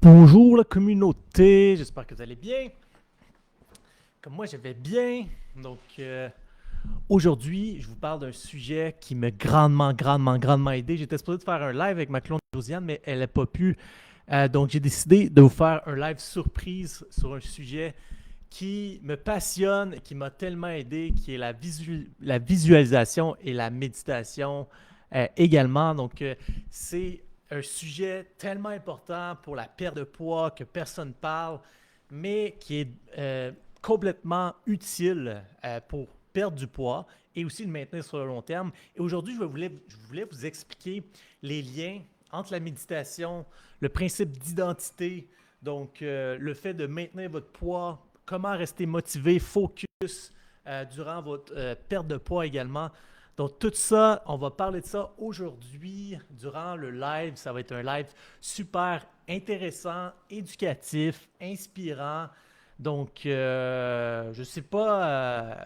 Bonjour la communauté, j'espère que vous allez bien. Comme moi, je vais bien. Aujourd'hui, je vous parle d'un sujet qui m'a grandement aidé. J'étais supposé de faire un live avec ma clone Josiane, mais elle n'a pas pu. Donc, j'ai décidé de vous faire un live surprise sur un sujet qui me passionne, qui m'a tellement aidé, qui est la visualisation et la méditation également. C'est un sujet tellement important pour la perte de poids que personne parle, mais qui est complètement utile pour perdre du poids et aussi le maintenir sur le long terme. Et aujourd'hui, je voulais vous expliquer les liens entre la méditation, le principe d'identité, le fait de maintenir votre poids, comment rester motivé, focus durant votre perte de poids également. Donc, tout ça, on va parler de ça aujourd'hui durant le live. Ça va être un live super intéressant, éducatif, inspirant. Je sais pas,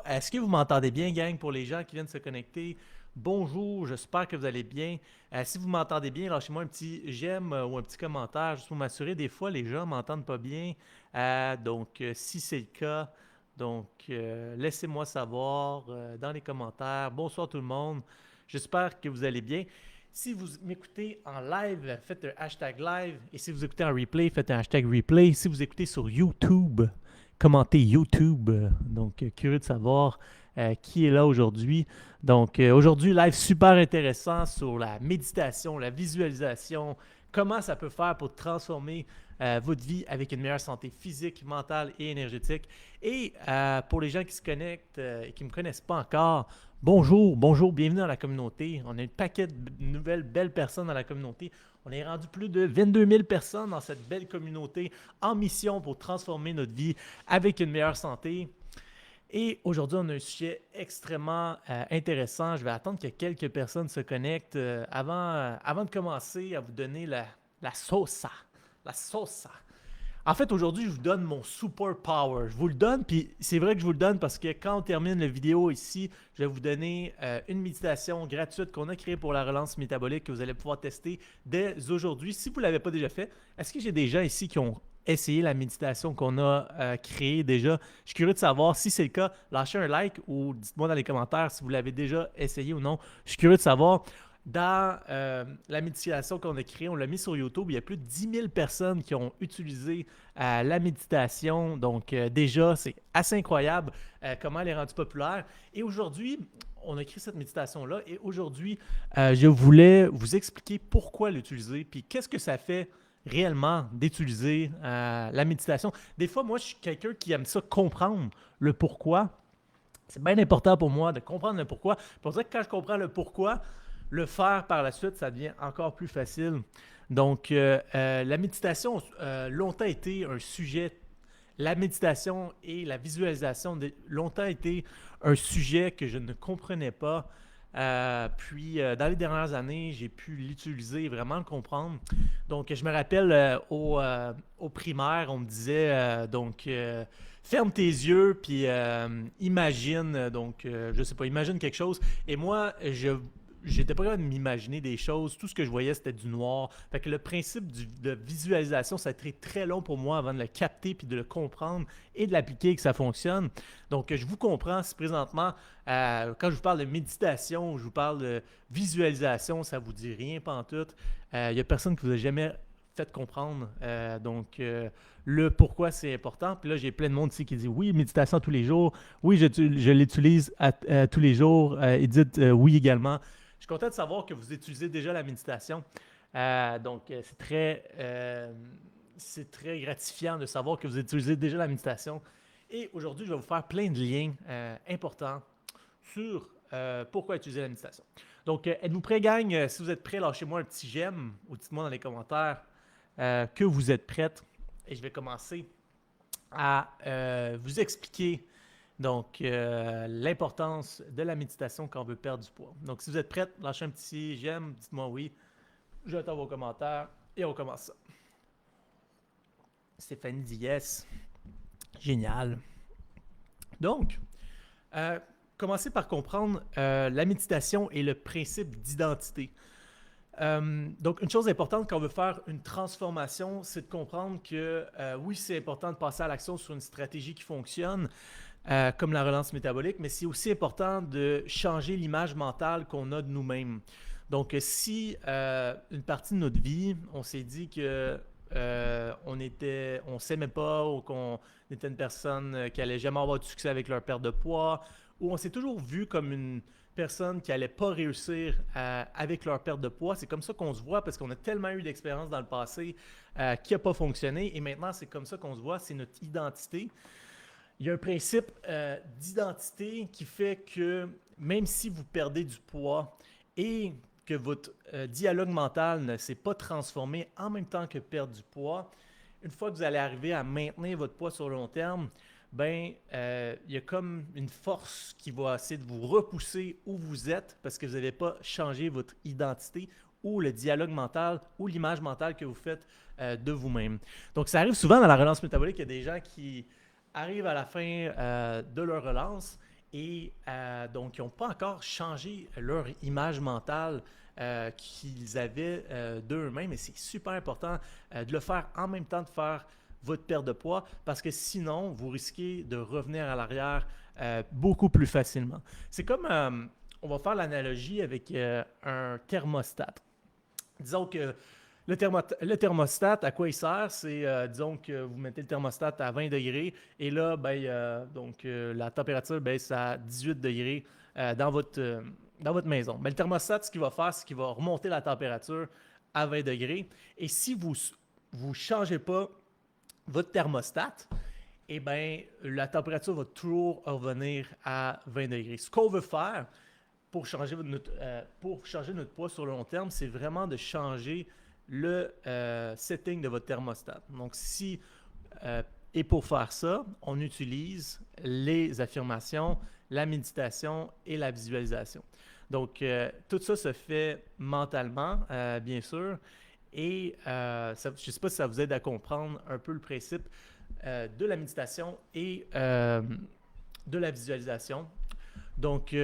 est-ce que vous m'entendez bien, gang, pour les gens qui viennent se connecter? Bonjour, j'espère que vous allez bien. Si vous m'entendez bien, lâchez-moi un petit j'aime ou un petit commentaire, juste pour m'assurer. Des fois, les gens m'entendent pas bien. Si c'est le cas, laissez-moi savoir dans les commentaires. Bonsoir tout le monde. J'espère que vous allez bien. Si vous m'écoutez en live, faites un hashtag live. Et si vous écoutez en replay, faites un hashtag replay. Si vous écoutez sur YouTube, commentez YouTube. Curieux de savoir qui est là aujourd'hui. Aujourd'hui, live super intéressant sur la méditation, la visualisation, comment ça peut faire pour transformer votre vie avec une meilleure santé physique, mentale et énergétique. Et pour les gens qui se connectent et qui ne me connaissent pas encore, bonjour, bienvenue dans la communauté. On a un paquet de nouvelles belles personnes dans la communauté. On est rendu plus de 22 000 personnes dans cette belle communauté en mission pour transformer notre vie avec une meilleure santé. Et aujourd'hui, on a un sujet extrêmement intéressant. Je vais attendre que quelques personnes se connectent avant de commencer à vous donner la sauce. La sauce. En fait, aujourd'hui, je vous donne mon super power. Je vous le donne, puis c'est vrai que je vous le donne parce que quand on termine la vidéo ici, je vais vous donner une méditation gratuite qu'on a créée pour la relance métabolique que vous allez pouvoir tester dès aujourd'hui. Si vous ne l'avez pas déjà fait, est-ce que j'ai des gens ici qui ont essayé la méditation qu'on a créée déjà? Je suis curieux de savoir si c'est le cas. Lâchez un like ou dites-moi dans les commentaires si vous l'avez déjà essayé ou non. Je suis curieux de savoir. Dans la méditation qu'on a créée, on l'a mis sur YouTube. Il y a plus de 10 000 personnes qui ont utilisé la méditation. Déjà, c'est assez incroyable comment elle est rendue populaire. Et aujourd'hui, on a créé cette méditation-là. Et aujourd'hui, je voulais vous expliquer pourquoi l'utiliser. Puis qu'est-ce que ça fait réellement d'utiliser la méditation. Des fois, moi, je suis quelqu'un qui aime ça comprendre le pourquoi. C'est bien important pour moi de comprendre le pourquoi. Pour ça que quand je comprends le pourquoi, le faire par la suite, ça devient encore plus facile. La méditation longtemps été un sujet. La méditation et la visualisation longtemps été un sujet que je ne comprenais pas. Dans les dernières années, j'ai pu l'utiliser et vraiment le comprendre. Je me rappelle au primaire, on me disait ferme tes yeux puis imagine. Je sais pas, imagine quelque chose. Et moi, j'étais pas capable de m'imaginer des choses. Tout ce que je voyais, c'était du noir. Fait que le principe de visualisation, ça a été très long pour moi avant de le capter puis de le comprendre et de l'appliquer et que ça fonctionne. Je vous comprends si présentement, quand je vous parle de méditation, je vous parle de visualisation, ça vous dit rien pantoute. Il n'y a personne qui vous a jamais fait comprendre. Le pourquoi c'est important. Puis là, j'ai plein de monde ici qui dit oui, méditation tous les jours. Oui, je l'utilise tous les jours. Edith, oui également. Je suis content de savoir que vous utilisez déjà la méditation. C'est très gratifiant de savoir que vous utilisez déjà la méditation. Et aujourd'hui, je vais vous faire plein de liens importants sur pourquoi utiliser la méditation. Êtes-vous prêts, gang? Si vous êtes prêts, lâchez-moi un petit j'aime ou dites-moi dans les commentaires que vous êtes prêtes. Et je vais commencer à vous expliquer l'importance de la méditation quand on veut perdre du poids. Donc, si vous êtes prête, lâchez un petit j'aime, dites-moi oui. J'attends vos commentaires et on commence ça. Stéphanie dit yes. Génial. Commencez par comprendre la méditation et le principe d'identité. Donc, une chose importante quand on veut faire une transformation, c'est de comprendre que oui, c'est important de passer à l'action sur une stratégie qui fonctionne, comme la relance métabolique, mais c'est aussi important de changer l'image mentale qu'on a de nous-mêmes. Donc, si une partie de notre vie, on s'est dit que on s'aimait pas ou qu'on était une personne qui allait jamais avoir du succès avec leur perte de poids, ou on s'est toujours vu comme une personne qui allait pas réussir avec leur perte de poids. C'est comme ça qu'on se voit parce qu'on a tellement eu d'expériences dans le passé qui n'a pas fonctionné et maintenant c'est comme ça qu'on se voit, c'est notre identité. Il y a un principe d'identité qui fait que même si vous perdez du poids et que votre dialogue mental ne s'est pas transformé en même temps que perdre du poids, une fois que vous allez arriver à maintenir votre poids sur le long terme, ben, il y a comme une force qui va essayer de vous repousser où vous êtes parce que vous n'avez pas changé votre identité ou le dialogue mental ou l'image mentale que vous faites de vous-même. Donc, ça arrive souvent dans la relance métabolique, il y a des gens qui arrivent à la fin de leur relance et donc ils n'ont pas encore changé leur image mentale qu'ils avaient d'eux-mêmes. Et c'est super important de le faire en même temps de faire votre perte de poids parce que sinon, vous risquez de revenir à l'arrière beaucoup plus facilement. C'est comme, on va faire l'analogie avec un thermostat. Disons que le thermostat, à quoi il sert? C'est, disons que vous mettez le thermostat à 20 degrés et là, ben, donc, la température baisse à 18 degrés dans votre maison. Mais le thermostat, ce qu'il va faire, c'est qu'il va remonter la température à 20 degrés. Et si vous ne changez pas votre thermostat, eh bien, la température va toujours revenir à 20 degrés. Ce qu'on veut faire pour changer notre poids sur le long terme, c'est vraiment de changer le setting de votre thermostat. Donc, et pour faire ça, on utilise les affirmations, la méditation et la visualisation. Donc, tout ça se fait mentalement, bien sûr. Et je ne sais pas si ça vous aide à comprendre un peu le principe de la méditation et de la visualisation. Donc,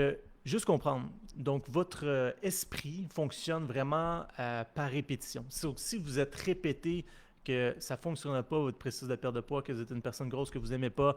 juste comprendre. Donc, votre esprit fonctionne vraiment par répétition. Si vous êtes répété que ça ne fonctionne pas, votre processus de perte de poids, que vous êtes une personne grosse, que vous n'aimez pas,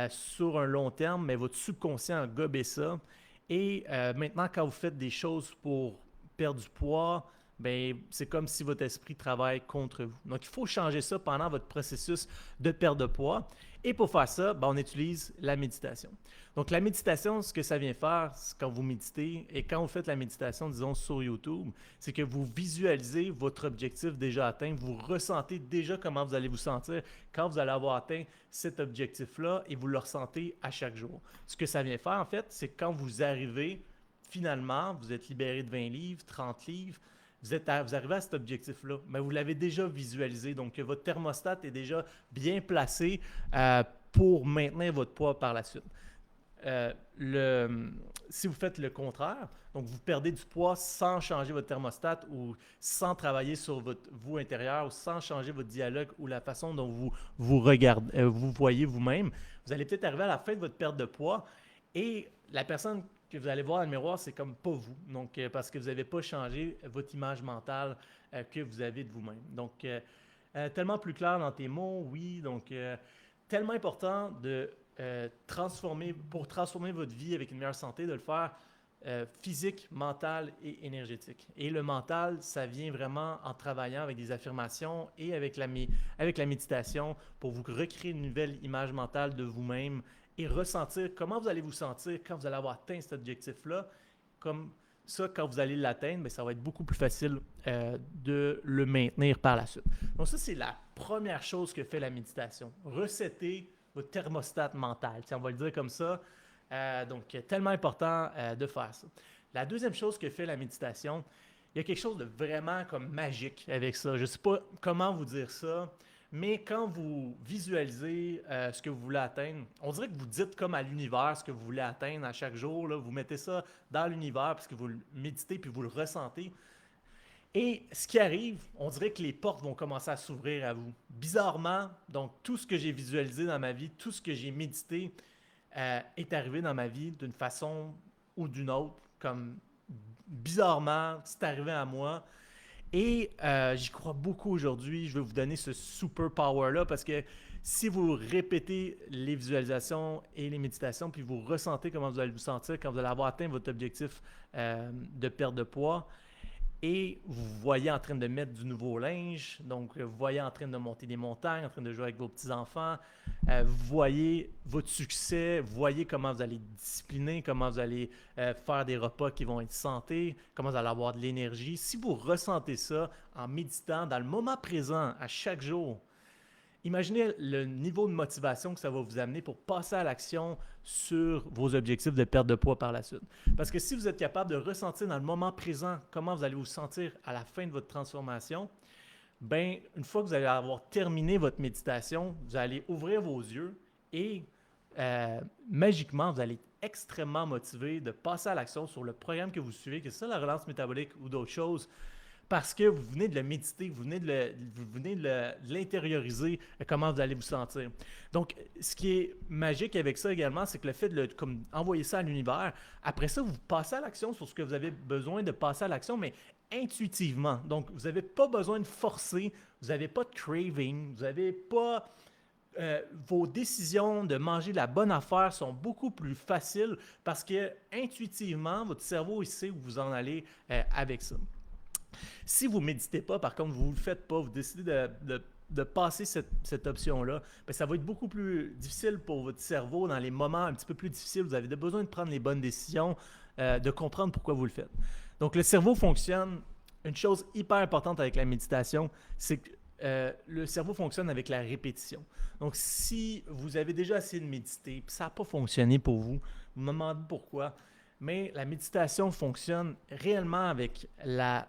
sur un long terme, mais votre subconscient a gobé ça. Et maintenant, quand vous faites des choses pour perdre du poids, ben, c'est comme si votre esprit travaille contre vous. Donc, il faut changer ça pendant votre processus de perte de poids. Et pour faire ça, ben, on utilise la méditation. Donc, la méditation, ce que ça vient faire quand vous méditez et quand vous faites la méditation, disons, sur YouTube, c'est que vous visualisez votre objectif déjà atteint. Vous ressentez déjà comment vous allez vous sentir quand vous allez avoir atteint cet objectif-là et vous le ressentez à chaque jour. Ce que ça vient faire, en fait, c'est quand vous arrivez, finalement, vous êtes libéré de 20 livres, 30 livres, vous arrivez à cet objectif-là, mais vous l'avez déjà visualisé. Donc, votre thermostat est déjà bien placé pour maintenir votre poids par la suite. Si vous faites le contraire, donc vous perdez du poids sans changer votre thermostat ou sans travailler sur votre vous intérieur ou sans changer votre dialogue ou la façon dont vous regardez, vous voyez vous-même, vous allez peut-être arriver à la fin de votre perte de poids et la personne que vous allez voir dans le miroir, c'est comme pas vous. Donc, parce que vous n'avez pas changé votre image mentale que vous avez de vous-même. Donc, tellement plus clair dans tes mots, oui. Donc, tellement important de pour transformer votre vie avec une meilleure santé, de le faire physique, mental et énergétique. Et le mental, ça vient vraiment en travaillant avec des affirmations et avec la méditation pour vous recréer une nouvelle image mentale de vous-même et ressentir comment vous allez vous sentir quand vous allez avoir atteint cet objectif-là. Comme ça, quand vous allez l'atteindre, bien, ça va être beaucoup plus facile de le maintenir par la suite. Donc ça, c'est la première chose que fait la méditation. Resetter votre thermostat mental. On va le dire comme ça. Donc, tellement important de faire ça. La deuxième chose que fait la méditation, il y a quelque chose de vraiment comme magique avec ça. Je ne sais pas comment vous dire ça, mais quand vous visualisez ce que vous voulez atteindre, on dirait que vous dites comme à l'univers ce que vous voulez atteindre à chaque jour. Là, vous mettez ça dans l'univers parce que vous le méditez puis vous le ressentez. Et ce qui arrive, on dirait que les portes vont commencer à s'ouvrir à vous. Bizarrement, donc tout ce que j'ai visualisé dans ma vie, tout ce que j'ai médité est arrivé dans ma vie d'une façon ou d'une autre, comme bizarrement, c'est arrivé à moi. Et j'y crois beaucoup aujourd'hui. Je vais vous donner ce super power-là parce que si vous répétez les visualisations et les méditations, puis vous ressentez comment vous allez vous sentir quand vous allez avoir atteint votre objectif de perte de poids, et vous voyez en train de mettre du nouveau linge, donc vous voyez en train de monter des montagnes, en train de jouer avec vos petits-enfants, vous voyez votre succès, vous voyez comment vous allez discipliner, comment vous allez faire des repas qui vont être santé, comment vous allez avoir de l'énergie. Si vous ressentez ça en méditant dans le moment présent à chaque jour, imaginez le niveau de motivation que ça va vous amener pour passer à l'action sur vos objectifs de perte de poids par la suite. Parce que si vous êtes capable de ressentir dans le moment présent comment vous allez vous sentir à la fin de votre transformation, ben, une fois que vous allez avoir terminé votre méditation, vous allez ouvrir vos yeux et magiquement, vous allez être extrêmement motivé de passer à l'action sur le programme que vous suivez, que c'est ça la relance métabolique ou d'autres choses, parce que vous venez de le méditer, vous venez de l'intérioriser, comment vous allez vous sentir. Donc, ce qui est magique avec ça également, c'est que le fait de comme, envoyer ça à l'univers, après ça, vous passez à l'action sur ce que vous avez besoin de passer à l'action, mais intuitivement. Donc, vous n'avez pas besoin de forcer, vous n'avez pas de craving, vous n'avez pas... vos décisions de manger la bonne affaire sont beaucoup plus faciles parce que intuitivement, votre cerveau il sait où vous en allez avec ça. Si vous ne méditez pas, par contre, vous ne le faites pas, vous décidez de passer cette option-là, bien, ça va être beaucoup plus difficile pour votre cerveau dans les moments un petit peu plus difficiles. Vous avez besoin de prendre les bonnes décisions, de comprendre pourquoi vous le faites. Donc, le cerveau fonctionne. Une chose hyper importante avec la méditation, c'est que le cerveau fonctionne avec la répétition. Donc, si vous avez déjà essayé de méditer et ça n'a pas fonctionné pour vous, vous me demandez pourquoi, mais la méditation fonctionne réellement avec la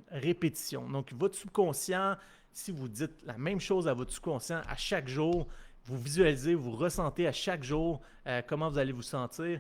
répétition. Donc, votre subconscient, si vous dites la même chose à votre subconscient à chaque jour, vous visualisez, vous ressentez à chaque jour comment vous allez vous sentir.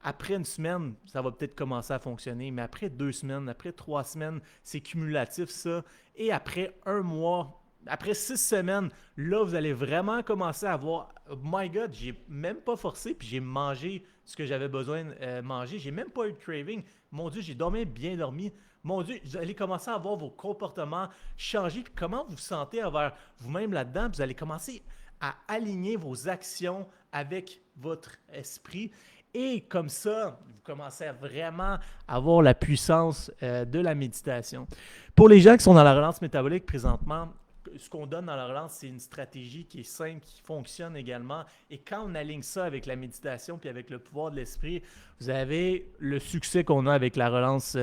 Après une semaine, ça va peut-être commencer à fonctionner, mais après 2 semaines, après 3 semaines, c'est cumulatif ça. Et après un mois, après 6 semaines, là, vous allez vraiment commencer à voir, oh my God, j'ai même pas forcé, puis j'ai mangé ce que j'avais besoin de manger. J'ai même pas eu de craving. Mon Dieu, j'ai dormi, bien dormi. Mon Dieu, vous allez commencer à voir vos comportements changer, puis comment vous vous sentez envers vous-même là-dedans. Vous allez commencer à aligner vos actions avec votre esprit. Et comme ça, vous commencez à vraiment avoir la puissance de la méditation. Pour les gens qui sont dans la relance métabolique présentement, ce qu'on donne dans la relance, c'est une stratégie qui est simple, qui fonctionne également. Et quand on aligne ça avec la méditation puis avec le pouvoir de l'esprit, vous avez le succès qu'on a avec la relance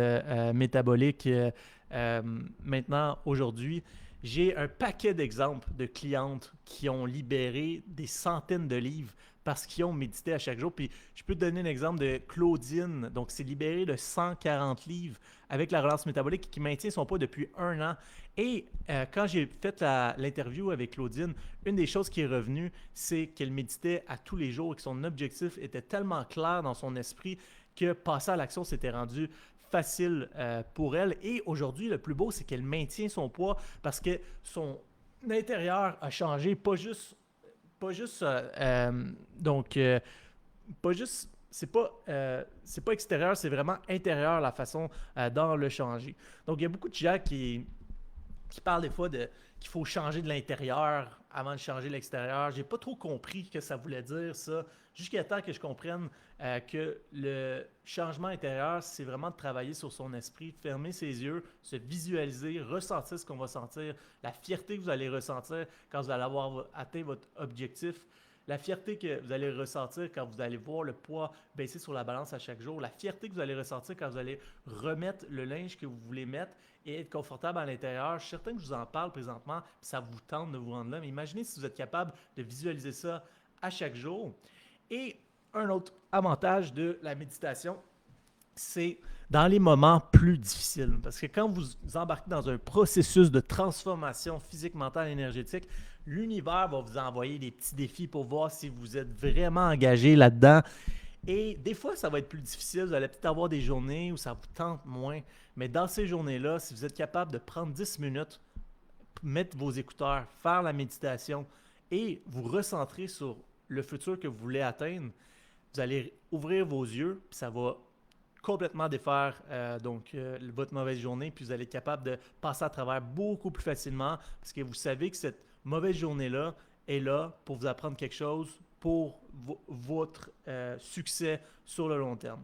métabolique maintenant, aujourd'hui. J'ai un paquet d'exemples de clientes qui ont libéré des centaines de livres parce qu'ils ont médité à chaque jour. Puis je peux te donner un exemple de Claudine. Donc, c'est libéré de 140 livres avec la relance métabolique qui maintient son poids depuis 1 an. Et quand j'ai fait l'interview avec Claudine, une des choses qui est revenue, c'est qu'elle méditait à tous les jours et que son objectif était tellement clair dans son esprit que passer à l'action s'était rendu facile pour elle. Et aujourd'hui, le plus beau, c'est qu'elle maintient son poids parce que son intérieur a changé, pas juste donc pas juste c'est pas extérieur, c'est vraiment intérieur la façon dont le changer. Donc il y a beaucoup de gens qui parlent des fois de qu'il faut changer de l'intérieur avant de changer l'extérieur. J'ai pas trop compris ce que ça voulait dire ça, jusqu'à temps que je comprenne que le changement intérieur, c'est vraiment de travailler sur son esprit, de fermer ses yeux, se visualiser, ressentir ce qu'on va sentir, la fierté que vous allez ressentir quand vous allez avoir atteint votre objectif, la fierté que vous allez ressentir quand vous allez voir le poids baisser sur la balance à chaque jour, la fierté que vous allez ressentir quand vous allez remettre le linge que vous voulez mettre et être confortable à l'intérieur. Je suis certain que je vous en parle présentement, puis ça vous tente de vous rendre là, mais imaginez si vous êtes capable de visualiser ça à chaque jour. Et un autre avantage de la méditation, c'est dans les moments plus difficiles. Parce que quand vous embarquez dans un processus de transformation physique, mentale, énergétique, l'univers va vous envoyer des petits défis pour voir si vous êtes vraiment engagé là-dedans. Et des fois, ça va être plus difficile. Vous allez peut-être avoir des journées où ça vous tente moins. Mais dans ces journées-là, si vous êtes capable de prendre 10 minutes, mettre vos écouteurs, faire la méditation et vous recentrer sur le futur que vous voulez atteindre, vous allez ouvrir vos yeux, puis ça va complètement défaire votre mauvaise journée, puis vous allez être capable de passer à travers beaucoup plus facilement parce que vous savez que cette mauvaise journée-là est là pour vous apprendre quelque chose pour votre succès sur le long terme.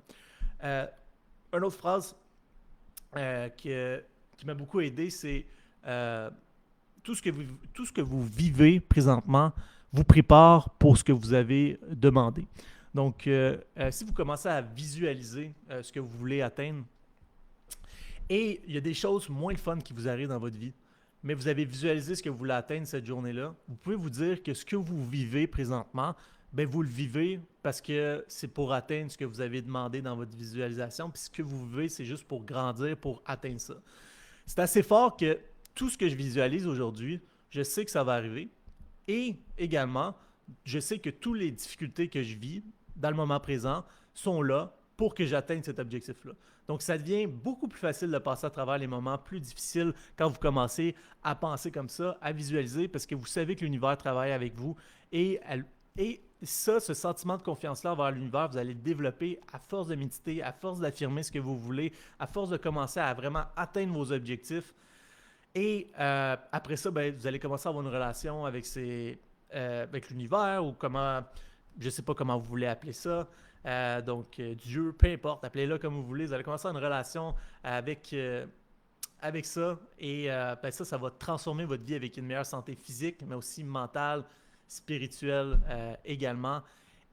Une autre phrase qui m'a beaucoup aidé, c'est euh, tout ce que vous vivez présentement vous prépare pour ce que vous avez demandé. Donc, si vous commencez à visualiser ce que vous voulez atteindre, et il y a des choses moins fun qui vous arrivent dans votre vie, mais vous avez visualisé ce que vous voulez atteindre cette journée-là, vous pouvez vous dire que ce que vous vivez présentement, ben vous le vivez parce que c'est pour atteindre ce que vous avez demandé dans votre visualisation, puis ce que vous vivez, c'est juste pour grandir, pour atteindre ça. C'est assez fort que tout ce que je visualise aujourd'hui, je sais que ça va arriver. Et également, je sais que toutes les difficultés que je vis dans le moment présent sont là pour que j'atteigne cet objectif-là. Donc, ça devient beaucoup plus facile de passer à travers les moments plus difficiles quand vous commencez à penser comme ça, à visualiser, parce que vous savez que l'univers travaille avec vous et ça, ce sentiment de confiance-là envers l'univers, vous allez le développer à force de méditer, à force d'affirmer ce que vous voulez, à force de commencer à vraiment atteindre vos objectifs. Et après ça, ben, vous allez commencer à avoir une relation avec l'univers ou comment, je ne sais pas comment vous voulez appeler ça. Dieu, peu importe, appelez-le comme vous voulez. Vous allez commencer à avoir une relation avec ça. Et ben, ça va transformer votre vie avec une meilleure santé physique, mais aussi mentale, spirituelle également.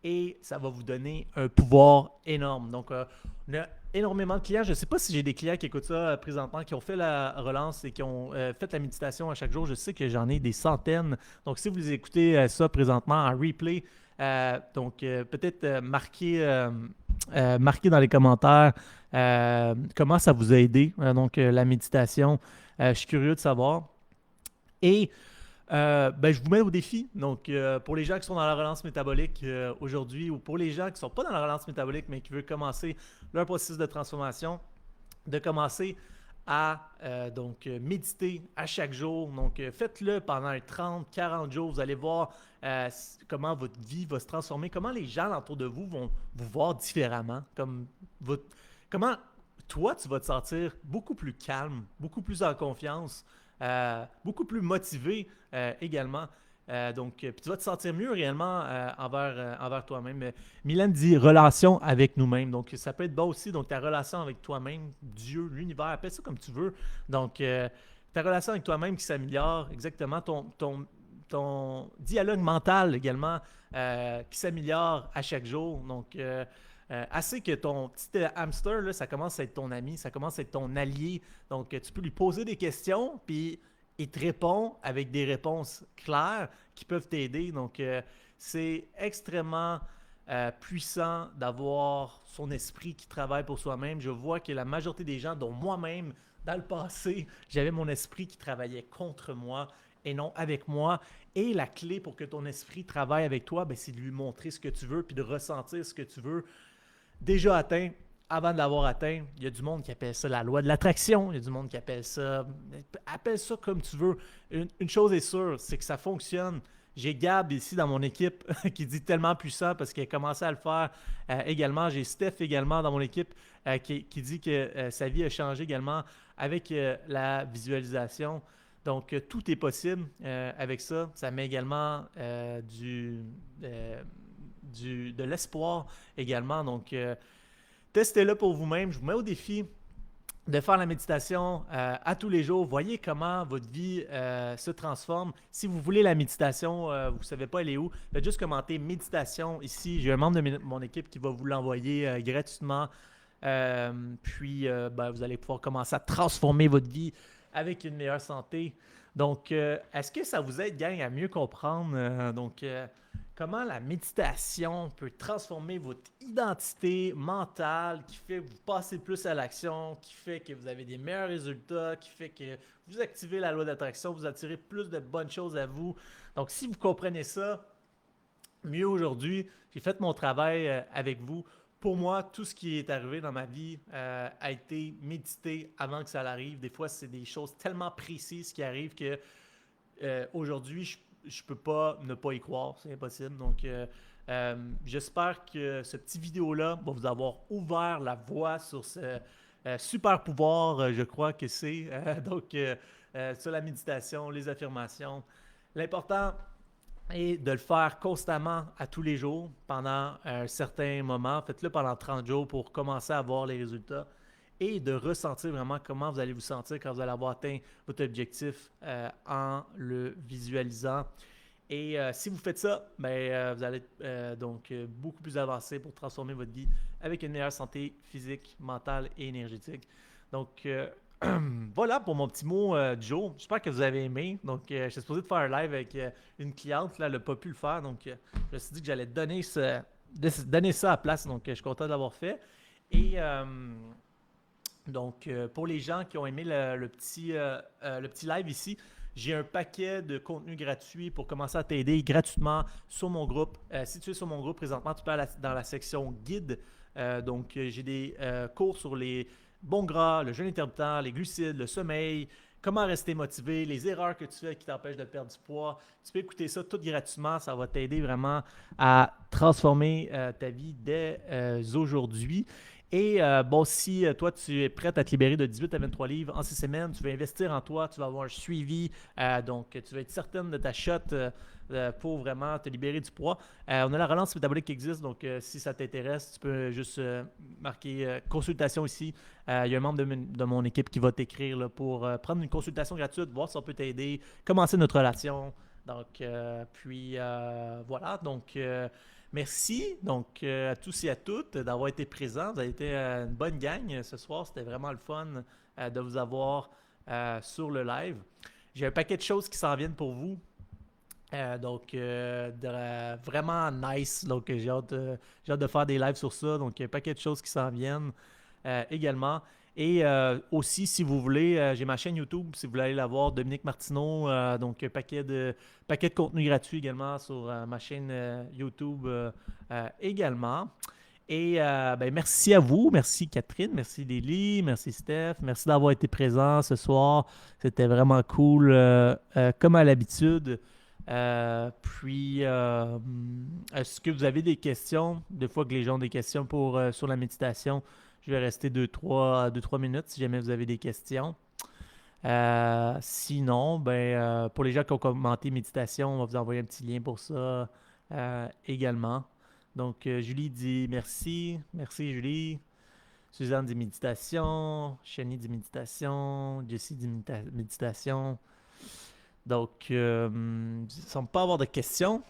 Et ça va vous donner un pouvoir énorme. Donc, on a énormément de clients. Je ne sais pas si j'ai des clients qui écoutent ça présentement, qui ont fait la relance et qui ont fait la méditation à chaque jour. Je sais que j'en ai des centaines. Donc, si vous écoutez ça présentement en replay, peut-être marquer dans les commentaires comment ça vous a aidé, la méditation. Je suis curieux de savoir. Et ben, je vous mets au défi. Donc, pour les gens qui sont dans la relance métabolique aujourd'hui ou pour les gens qui ne sont pas dans la relance métabolique mais qui veulent commencer leur processus de transformation, de commencer à méditer à chaque jour. Donc, faites-le pendant 30, 40 jours. Vous allez voir comment votre vie va se transformer, comment les gens autour de vous vont vous voir différemment, comment toi, tu vas te sentir beaucoup plus calme, beaucoup plus en confiance, beaucoup plus motivé également. Puis tu vas te sentir mieux réellement envers toi-même. Mylène dit relation avec nous-mêmes. Donc, ça peut être bon aussi. Donc, ta relation avec toi-même, Dieu, l'univers, appelle ça comme tu veux. Donc, ta relation avec toi-même qui s'améliore, exactement. Ton dialogue mental également qui s'améliore à chaque jour. Donc, assez que ton petit hamster, là, ça commence à être ton ami, ça commence à être ton allié. Donc, tu peux lui poser des questions, puis il te répond avec des réponses claires qui peuvent t'aider. Donc, c'est extrêmement puissant d'avoir son esprit qui travaille pour soi-même. Je vois que la majorité des gens, dont moi-même, dans le passé, j'avais mon esprit qui travaillait contre moi et non avec moi. Et la clé pour que ton esprit travaille avec toi, ben, c'est de lui montrer ce que tu veux puis de ressentir ce que tu veux déjà atteint avant de l'avoir atteint. Il y a du monde qui appelle ça la loi de l'attraction. Il y a du monde qui appelle ça comme tu veux. Une chose est sûre, c'est que ça fonctionne. J'ai Gab ici dans mon équipe qui dit tellement puissant parce qu'il a commencé à le faire également. J'ai Steph également dans mon équipe qui dit que sa vie a changé également avec la visualisation. Donc, tout est possible avec ça. Ça met également de l'espoir également. Donc, testez-le pour vous-même. Je vous mets au défi de faire la méditation à tous les jours. Voyez comment votre vie se transforme. Si vous voulez la méditation, vous ne savez pas elle est où, faites juste commenter méditation ici. J'ai un membre de mon équipe qui va vous l'envoyer gratuitement. Vous allez pouvoir commencer à transformer votre vie avec une meilleure santé. Donc, est-ce que ça vous aide, gang, à mieux comprendre comment la méditation peut transformer votre identité mentale, qui fait que vous passez plus à l'action, qui fait que vous avez des meilleurs résultats, qui fait que vous activez la loi d'attraction, vous attirez plus de bonnes choses à vous. Donc, si vous comprenez ça mieux aujourd'hui, j'ai fait mon travail avec vous. Pour moi, tout ce qui est arrivé dans ma vie a été médité avant que ça arrive. Des fois, c'est des choses tellement précises qui arrivent que aujourd'hui, je ne peux pas ne pas y croire. C'est impossible. Donc, J'espère que ce petit vidéo-là va vous avoir ouvert la voie sur ce super pouvoir, je crois que c'est. Sur la méditation, les affirmations. L'important est de le faire constamment à tous les jours pendant un certain moment. Faites-le pendant 30 jours pour commencer à voir les résultats et de ressentir vraiment comment vous allez vous sentir quand vous allez avoir atteint votre objectif en le visualisant. Et si vous faites ça, vous allez être beaucoup plus avancé pour transformer votre vie avec une meilleure santé physique, mentale et énergétique. Donc, voilà pour mon petit mot du jour. J'espère que vous avez aimé. Donc, je suis supposé de faire un live avec une cliente. Là, elle n'a pas pu le faire. Donc, je me suis dit que j'allais donner ça à la place. Donc, je suis content de l'avoir fait. Et pour les gens qui ont aimé le petit live ici, j'ai un paquet de contenu gratuit pour commencer à t'aider gratuitement sur mon groupe. Si tu es sur mon groupe présentement, tu peux aller dans la section guide. J'ai des cours sur les bons gras, le jeûne intermittent, les glucides, le sommeil, comment rester motivé, les erreurs que tu fais qui t'empêchent de perdre du poids. Tu peux écouter ça tout gratuitement. Ça va t'aider vraiment à transformer ta vie dès aujourd'hui. Et si toi, tu es prête à te libérer de 18 à 23 livres en 6 semaines, tu veux investir en toi, tu vas avoir un suivi, tu vas être certaine de ta shot pour vraiment te libérer du poids. On a la relance métabolique qui existe, donc si ça t'intéresse, tu peux juste marquer consultation ici. Il y a un membre de mon équipe qui va t'écrire là, pour prendre une consultation gratuite, voir si on peut t'aider, commencer notre relation. Donc, voilà. Donc, merci donc à tous et à toutes d'avoir été présents. Vous avez été une bonne gang ce soir. C'était vraiment le fun de vous avoir sur le live. J'ai un paquet de choses qui s'en viennent pour vous. Vraiment nice. Donc, j'ai hâte de faire des lives sur ça. Donc, il y a un paquet de choses qui s'en viennent également. Et aussi, si vous voulez, j'ai ma chaîne YouTube, si vous voulez aller la voir, Dominique Martineau. Donc, un paquet de contenu gratuit également sur ma chaîne YouTube également. Et merci à vous. Merci Catherine, merci Lily, merci Steph. Merci d'avoir été présent ce soir. C'était vraiment cool, comme à l'habitude. Est-ce que vous avez des questions? Des fois que les gens ont des questions sur la méditation, je vais rester 2-3 minutes si jamais vous avez des questions. Sinon, pour les gens qui ont commenté méditation, on va vous envoyer un petit lien pour ça également. Donc, Julie dit merci. Merci, Julie. Suzanne dit méditation. Shani dit méditation. Jessie dit méditation. Donc, il ne semble pas avoir de questions.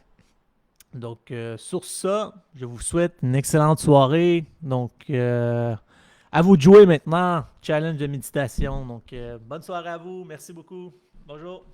Donc, sur ça, je vous souhaite une excellente soirée. Donc, à vous de jouer maintenant. Challenge de méditation. Donc, bonne soirée à vous. Merci beaucoup. Bonjour.